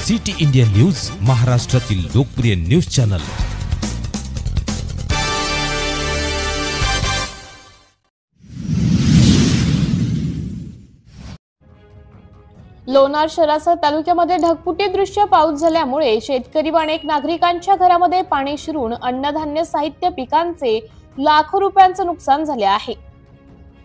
City India news, महाराष्ट्रातील लोकप्रिय news channel. Lonar शहरासह तालुक्यामध्ये ढगफुटी दृश्य पाऊस झाल्यामुळे शेतकरी व अनेक नागरिकांच्या घरामध्ये पाणी शिरून अन्नधान्य साहित्य पिकांचे लाखो रुपयांचे नुकसान झाले आहे।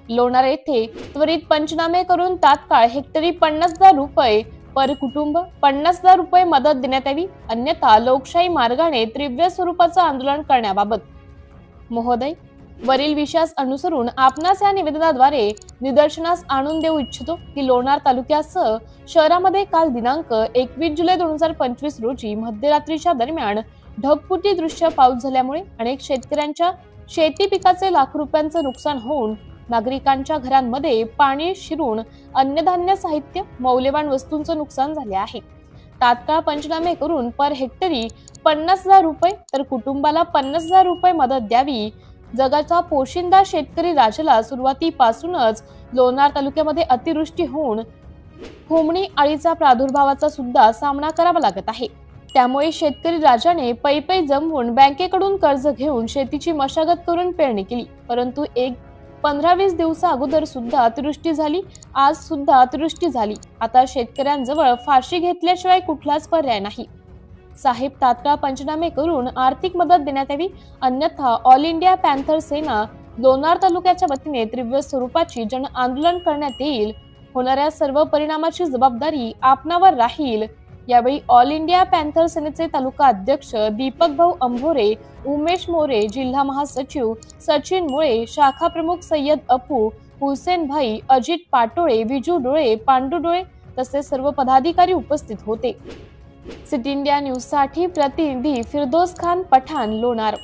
लोणार येथे त्वरित पंचनामे करून तात्काळ हेक्टरी 50,000 रुपये पर कुटुंब 50,000 रुपये मदत देण्यात यावी, अन्यथा लोकशाही मार्गाने तीव्र स्वरूपाचे आंदोलन करण्याबाबत महोदय वरील विषयास अनुसरून आपणास या निवेदनाद्वारे निदर्शनास आणून देऊ इच्छितो की लोणार तालुक्यासह शहरामध्ये काल दिनांक 21 जुलै 2025 रोजी मध्यरात्रीच्या दरम्यान ढगफुटी दृश्य पाऊस झाल्यामुळे अनेक शेतकऱ्यांच्या शेती पिकाचे लाखो रुपयांचे नुकसान होऊन नागरिकांच्या घरांमध्ये पाणी शिरून अन्नधान्य साहित्य मौल्यवान वस्तूंचे नुकसान झाले आहे। तात्काळ पंचनामे करून पर हेक्टरी 50,000 रुपये तर कुटुंबाला 50,000 रुपये मदत द्यावी। जगाचा पोशिंदा शेतकरी राजाला सुरुवातीपासूनच लोणार तालुक्यामध्ये अतिवृष्टी होऊन होमणी अळीचा प्रादुर्भावाचा सुद्धा सामना करावा लागत आहे। त्यामुळे शेतकरी राजाने पै जमवून बँकेकडून कर्ज घेऊन शेतीची मशागत करून पेरणी केली, परंतु 15-20 दिवसा अगोदर सुद्धा अतिवृष्टी झाली, आज सुद्धा अतिवृष्टी झाली। आता शेतकऱ्यांजवळ फाशी घेतल्याशिवाय कुठलाच पर्याय नाही। साहेब तात्काळ पंचनामे करून आर्थिक मदत देण्यात यावी, अन्यथा ऑल इंडिया पॅन्थर सेना लोणार तालुक्याच्या वतीने तीव्र स्वरूपाची जन आंदोलन करण्यात येईल। होणाऱ्या सर्व परिणामाची जबाबदारी आपणावर राहील। यावेळी ऑल इंडिया पॅन्थर सेनेचे तालुका अध्यक्ष दीपक भाऊ अंभोरे, उमेश मोरे, जिल्हा महासचिव सचिन मुळे, शाखा प्रमुख सय्यद अपू, हुसेन भाई, अजित पाटोळे, विजू डोळे, पांडू डोळे तसेच सर्व पदाधिकारी उपस्थित होते। सिटी इंडिया न्यूज साठी प्रतिनिधी फिरदोस खान पठाण, लोणार।